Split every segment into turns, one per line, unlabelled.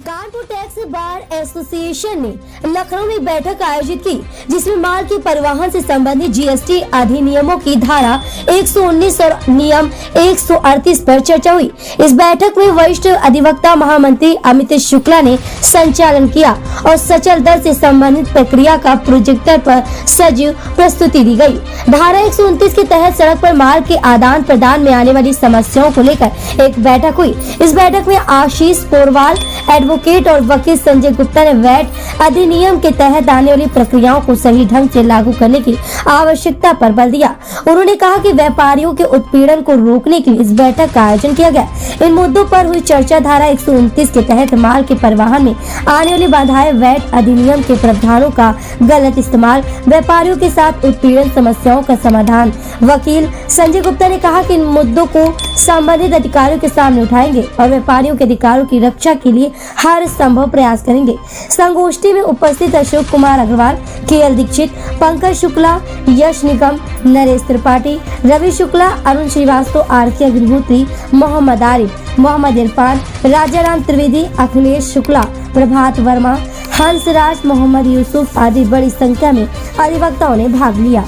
Kanpur tax bar association ने लखनऊ में बैठक आयोजित की, जिसमें माल के परिवहन से संबंधित जीएसटी अधिनियमों की धारा 119 और नियम 138 पर चर्चा हुई। इस बैठक में वरिष्ठ अधिवक्ता महामंत्री अमित शुक्ला ने संचालन किया और सचल दर से संबंधित प्रक्रिया का प्रोजेक्टर पर सजीव प्रस्तुति दी गई। धारा 129 के तहत सड़क पर माल के आदान प्रदान में आने वाली समस्याओं को लेकर एक बैठक हुई। इस बैठक में आशीष पोरवाल, एडवोकेट और वकील संजय गुप्ता ने वैट अधिनियम के तहत आने वाली प्रक्रियाओं को सही ढंग से लागू करने की आवश्यकता पर बल दिया। उन्होंने कहा कि व्यापारियों के उत्पीड़न को रोकने के लिए इस बैठक का आयोजन किया गया। इन मुद्दों पर हुई चर्चा धारा 129 के तहत माल के परिवहन में आने वाली बाधाएं, वैट अधिनियम के प्रावधानों का गलत इस्तेमाल, व्यापारियों के साथ उत्पीड़न समस्याओं का समाधान। वकील संजय गुप्ता ने कहा कि इन मुद्दों को संबंधित अधिकारियों के सामने उठाएंगे और व्यापारियों के अधिकारों की रक्षा के लिए हर संभव प्रयास करेंगे। संगोष्ठी में उपस्थित अशोक कुमार अग्रवाल, केएल दीक्षित, पंकज शुक्ला, यश निगम, नरेश त्रिपाठी, रवि शुक्ला, अरुण श्रीवास्तव, आरके अग्निहोत्री, मोहम्मद आरिफ, मोहम्मद इरफान, राजाराम त्रिवेदी, अखिलेश शुक्ला, प्रभात वर्मा, हंसराज, मोहम्मद यूसुफ आदि बड़ी संख्या में अधिवक्ताओं ने भाग लिया।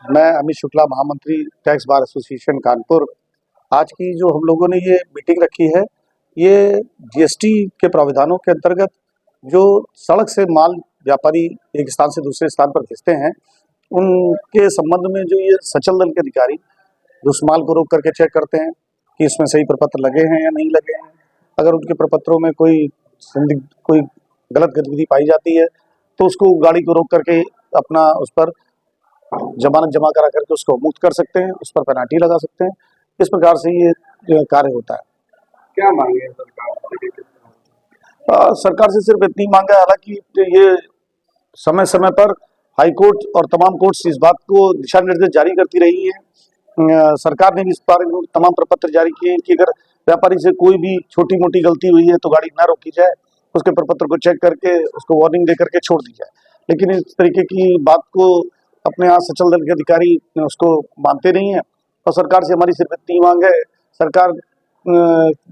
मैं अमित शुक्ला, महामंत्री टैक्स बार एसोसिएशन कानपुर। आज की जो हम लोगों ने ये मीटिंग रखी है, ये जीएसटी के प्रावधानों के अंतर्गत जो सड़क से माल व्यापारी एक स्थान से दूसरे स्थान पर भेजते हैं, उनके संबंध में जो ये सचल दल के अधिकारी उस माल को रोक करके चेक करते हैं कि इसमें सही प्रपत्र लगे हैं या नहीं लगे हैं। अगर उनके प्रपत्रों में कोई गलत गतिविधि पाई जाती है तो उसको गाड़ी को रोक करके अपना उस पर जमानत जमा करा करके उसको मुक्त कर सकते हैं, उस पर पेनाल्टी लगा सकते हैं। इस प्रकार से ये कार्य होता है।
क्या मांगे सरकार?
सरकार से सिर्फ इतनी मांग है, हालांकि ये समय समय पर हाई कोर्ट और तमाम कोर्ट्स इस बात को दिशा निर्देश जारी करती रही है। सरकार ने भी इस बार तमाम प्रपत्र जारी किए हैं कि अगर व्यापारी से कोई भी छोटी मोटी गलती हुई है तो गाड़ी न रोकी जाए, उसके प्रपत्र को चेक करके उसको वार्निंग दे करके छोड़ दी जाए। लेकिन इस तरीके की बात को अपने यहाँ सचल दल के अधिकारी उसको मानते नहीं है और सरकार से हमारी सिर्फ इतनी मांग है, सरकार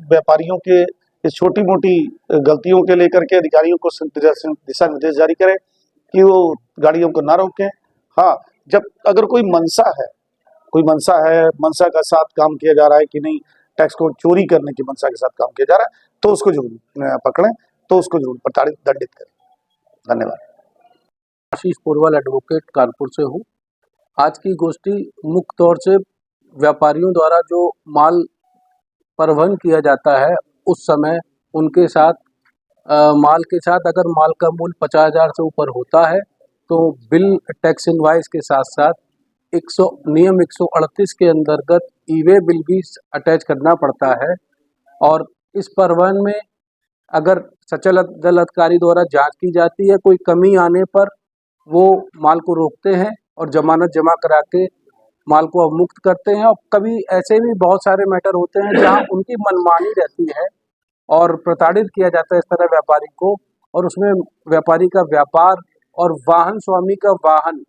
व्यापारियों के इस छोटी मोटी गलतियों के लेकर के अधिकारियों को दिशा निर्देश जारी करे कि वो गाड़ियों को ना रोकें। हाँ, जब अगर कोई मंशा है, मंशा का साथ काम किया जा रहा है कि नहीं, टैक्स को चोरी करने की मंशा के साथ काम किया जा रहा है, तो उसको जरूर पकड़ें, तो उसको जरूर प्रताड़ित दंडित करें। धन्यवाद।
आशीष पोरवाल, एडवोकेट, कानपुर से हूँ। आज की गोष्ठी मुख्य तौर से व्यापारियों द्वारा जो माल परिवहन किया जाता है, उस समय उनके साथ माल के साथ अगर माल का मूल्य 50,000 से ऊपर होता है तो बिल टैक्स इनवाइस के साथ साथ नियम 138 के अंतर्गत ई-वे बिल भी अटैच करना पड़ता है। और इस परिवहन में अगर सचल दल अधिकारी द्वारा जांच की जाती है, कोई कमी आने पर वो माल को रोकते हैं और जमानत जमा करा के माल को अवमुक्त करते हैं। और कभी ऐसे भी बहुत सारे मैटर होते हैं जहां उनकी मनमानी रहती है और प्रताड़ित किया जाता है इस तरह व्यापारी को, और उसमें व्यापारी का व्यापार और वाहन स्वामी का वाहन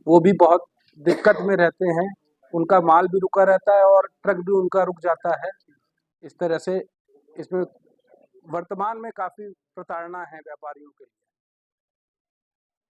वो भी बहुत दिक्कत में रहते हैं। उनका माल भी रुका रहता है और ट्रक भी उनका रुक जाता है। इस तरह से इसमें वर्तमान में काफ़ी प्रताड़ना है व्यापारियों के लिए।